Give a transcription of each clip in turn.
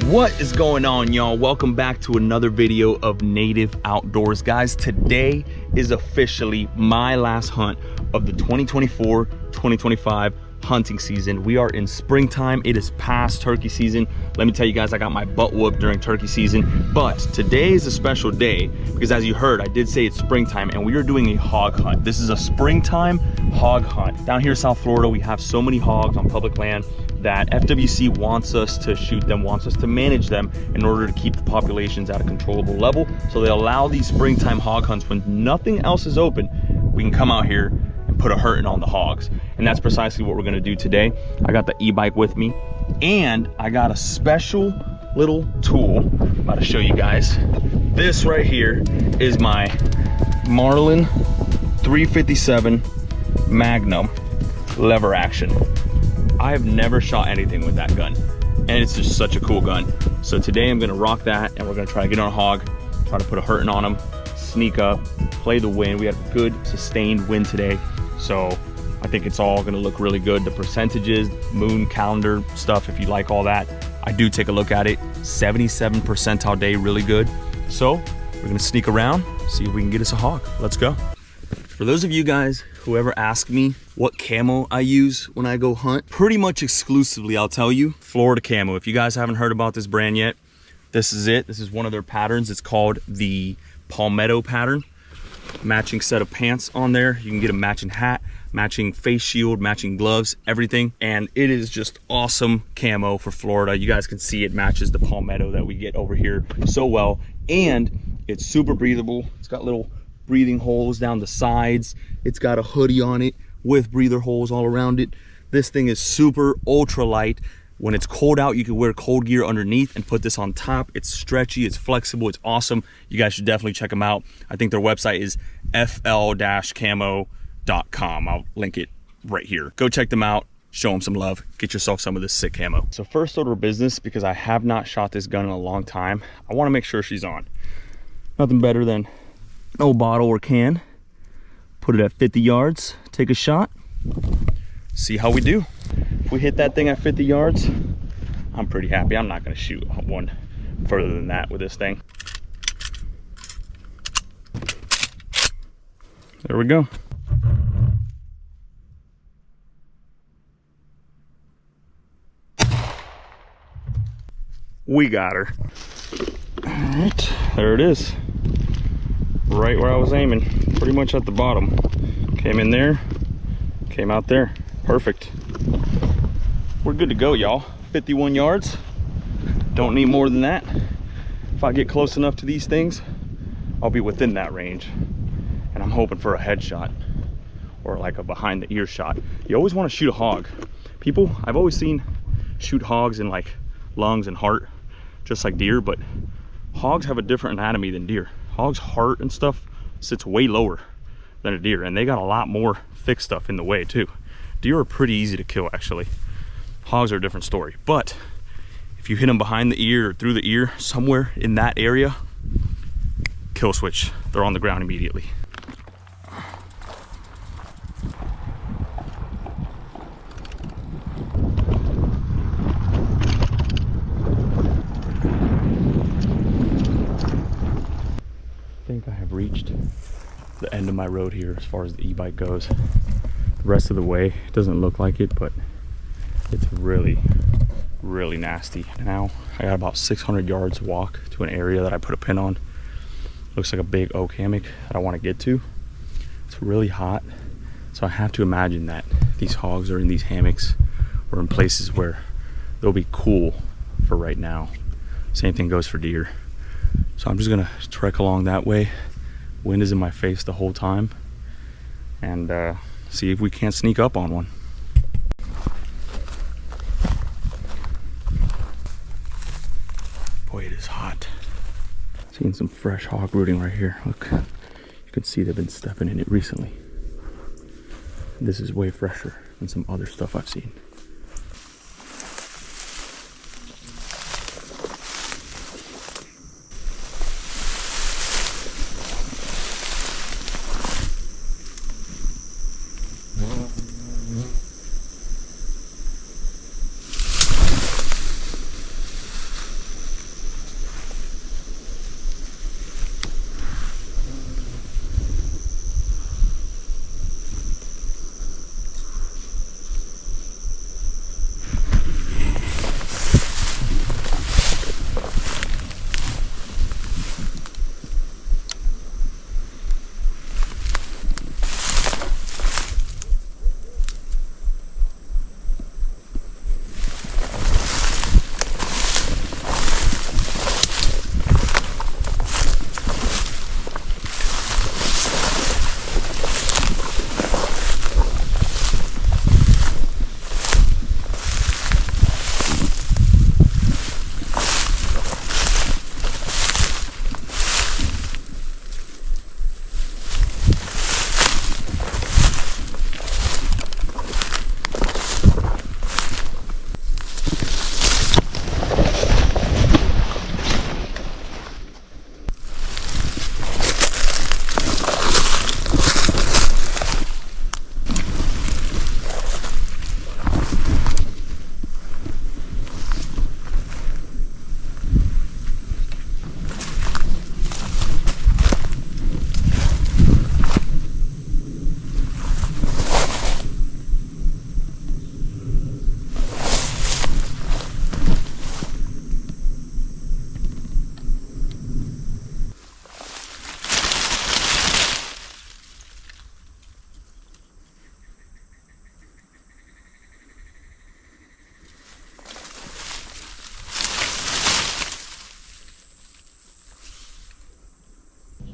What is going on, y'all? Welcome back to another video of Native Outdoors. Guys, today is officially my last hunt of the 2024-2025 hunting season. We are in springtime. It is past turkey season. Let me tell you guys, I got my butt whooped during turkey season, but today is a special day because, as you heard, I did say it's springtime and we are doing a hog hunt. This is a springtime hog hunt. Down here in South Florida, we have so many hogs on public land that FWC wants us to shoot them, wants us to manage them in order to keep the populations at a controllable level. So they allow these springtime hog hunts when nothing else is open. We can come out here and put a hurting on the hogs. And that's precisely what we're gonna do today. I got the e-bike with me and I got a special little tool I'm about to show you guys. This right here is my Marlin 357 Magnum lever action. I have never shot anything with that gun, and it's just such a cool gun. So today I'm gonna rock that and we're gonna try to get on a hog, try to put a hurting on him, sneak up, play the wind. We had a good sustained wind today, so I think it's all gonna look really good. The percentages, moon calendar stuff, if you like all that, I do take a look at it. 77 percentile day, really good. So we're gonna sneak around, see if we can get us a hog. Let's go. For those of you guys who ever ask me what camo I use when I go hunt, pretty much exclusively, I'll tell you, Florida Camo. If you guys haven't heard about this brand yet, this is it. This is one of their patterns. It's called the Palmetto pattern. Matching set of pants on there. You can get a matching hat, matching face shield, matching gloves, everything. And it is just awesome camo for Florida. You guys can see it matches the Palmetto that we get over here so well. And it's super breathable. It's got little breathing holes down the sides. It's got a hoodie on it with breather holes all around it. This thing is super ultra light. When it's cold out, you can wear cold gear underneath and put this on top. It's stretchy, it's flexible, it's awesome. You guys should definitely check them out. I think their website is fl-camo.com. I'll link it right here. Go check them out, show them some love, get yourself some of this sick camo. So first order of business, because I have not shot this gun in a long time, I wanna make sure she's on. Nothing better than an old bottle or can, put it at 50 yards, take a shot, see how we do. If we hit that thing at 50 yards, I'm pretty happy. I'm not gonna shoot one further than that with this thing. There we go. We got her. All right, there it is. Right where I was aiming, pretty much at the bottom. Came in there, came out there. Perfect. We're good to go, y'all. 51 yards. Don't need more than that. If I get close enough to these things, I'll be within that range. And I'm hoping for a headshot or like a behind the ear shot. You always want to shoot a hog. People, I've always seen shoot hogs in like lungs and heart, just like deer, but hogs have a different anatomy than deer. Hog's heart and stuff sits way lower than a deer, and they got a lot more thick stuff in the way too. Deer are pretty easy to kill, actually. Hogs are a different story, but if you hit them behind the ear or through the ear, somewhere in that area, kill switch. They're on the ground immediately. I think I have reached the end of my road here as far as the e-bike goes. The rest of the way, it doesn't look like it, but it's really, really nasty. Now I got about 600 yards walk to an area that I put a pin on. Looks like a big oak hammock that I want to get to. It's really hot, so I have to imagine that these hogs are in these hammocks or in places where they'll be cool for right now. Same thing goes for deer. So I'm just gonna trek along that way. Wind is in my face the whole time, and see if we can't sneak up on one. Boy, it is hot. Seeing some fresh hog rooting right here. Look, you can see they've been stepping in it recently. This is way fresher than some other stuff I've seen.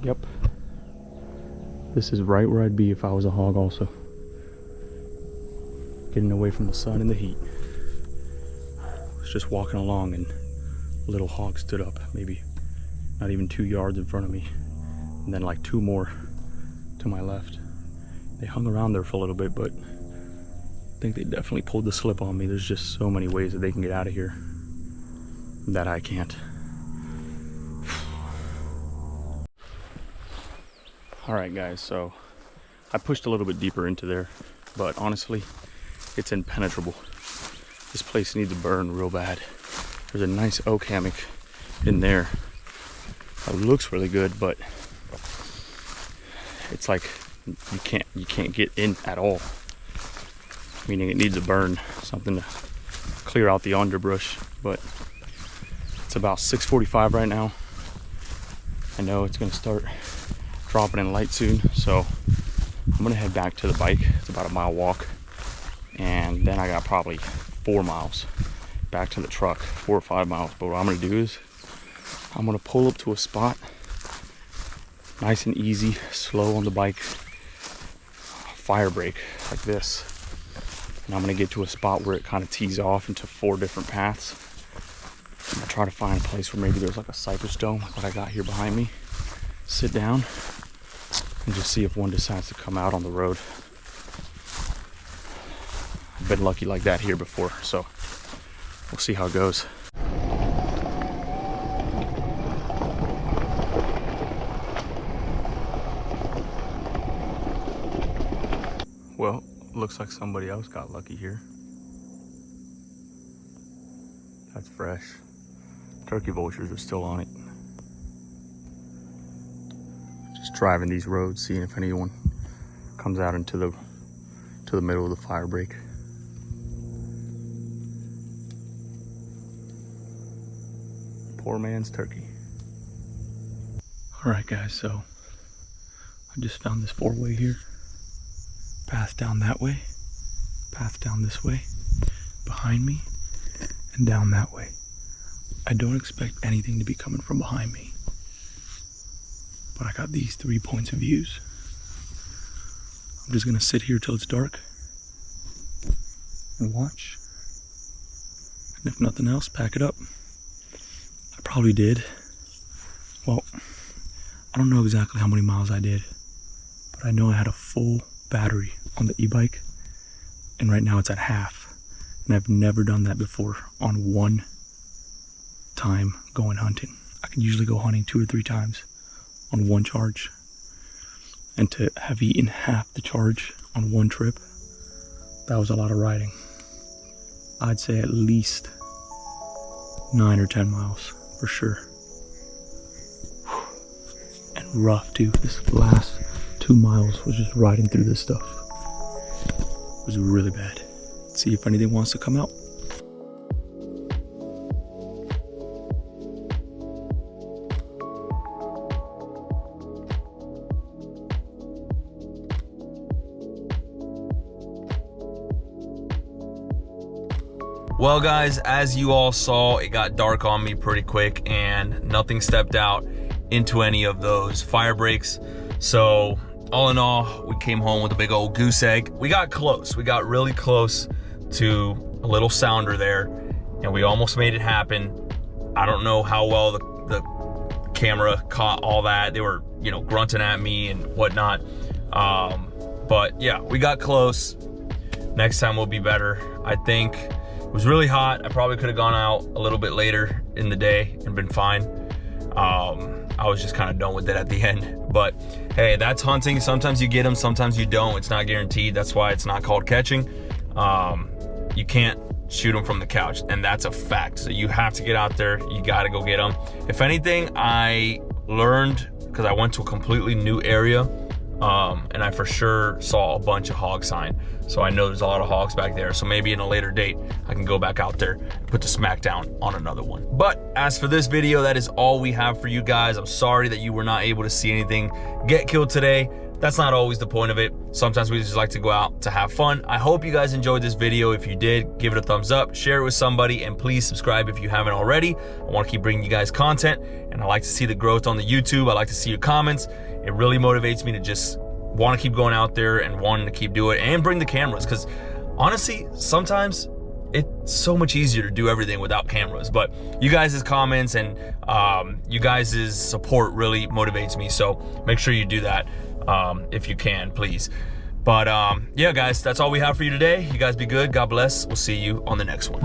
Yep. This is right where I'd be if I was a hog also. Getting away from the sun and the heat. I was just walking along and a little hog stood up, maybe not even 2 yards in front of me. And then like 2 more to my left. They hung around there for a little bit, but I think they definitely pulled the slip on me. There's just so many ways that they can get out of here that I can't. All right, guys, so I pushed a little bit deeper into there, but honestly, it's impenetrable. This place needs to burn real bad. There's a nice oak hammock in there. It looks really good, but it's like you can't get in at all. Meaning it needs to burn, something to clear out the underbrush. But it's about 6:45 right now. I know it's gonna start dropping in light soon, so I'm gonna head back to the bike. It's about a mile walk, and then I got probably 4 miles back to the truck, 4 or 5 miles. But what I'm gonna do is I'm gonna pull up to a spot, nice and easy, slow on the bike, fire break like this, and I'm gonna get to a spot where it kind of tees off into 4 different paths. I'm gonna try to find a place where maybe there's like a cypress dome like what I got here behind me, sit down and just see if one decides to come out on the road. I've been lucky like that here before, so we'll see how it goes. Well, looks like somebody else got lucky here. That's fresh. Turkey vultures are still on it. Just driving these roads, seeing if anyone comes out into the middle of the fire break. Poor man's turkey. All right, guys, so I just found this 4-way here. Path down that way, path down this way, behind me, and down that way. I don't expect anything to be coming from behind me, but I got these 3 points of views. I'm just gonna sit here till it's dark and watch, and if nothing else, pack it up. I probably did, well, I don't know exactly how many miles I did, but I know I had a full battery on the e-bike, and right now it's at half, and I've never done that before on one time going hunting. I can usually go hunting 2 or 3 times on one charge, and to have eaten half the charge on one trip, that was a lot of riding. I'd say at least 9 or 10 miles for sure. And rough too. This last 2 miles was just riding through this stuff. It was really bad. Let's see if anything wants to come out. Well guys, as you all saw, it got dark on me pretty quick and nothing stepped out into any of those fire breaks. So all in all, we came home with a big old goose egg. We got close. We got really close to a little sounder there, and we almost made it happen. I don't know how well the camera caught all that. They were, you know, grunting at me and whatnot. But yeah, we got close. Next time will be better. I think it was really hot. I probably could have gone out a little bit later in the day and been fine. I was just kind of done with it at the end. But hey, that's hunting. Sometimes you get them, sometimes you don't. It's not guaranteed. That's why it's not called catching. You can't shoot them from the couch, and that's a fact. So you have to get out there. You got to go get them. If anything, I learned, because I went to a completely new area, and I for sure saw a bunch of hog sign. So I know there's a lot of hogs back there. So maybe in a later date, I can go back out there and put the smack down on another one. But as for this video, that is all we have for you guys. I'm sorry that you were not able to see anything get killed today, that's not always the point of it. Sometimes we just like to go out to have fun. I hope you guys enjoyed this video. If you did, give it a thumbs up, share it with somebody, and please subscribe if you haven't already. I want to keep bringing you guys content, and I like to see the growth on the YouTube. I like to see your comments. It really motivates me to just want to keep going out there and wanting to keep doing it and bring the cameras, because honestly, sometimes it's so much easier to do everything without cameras. But you guys' comments and you guys' support really motivates me, so make sure you do that if you can, please. But yeah, guys, that's all we have for you today. You guys be good. God bless. We'll see you on the next one.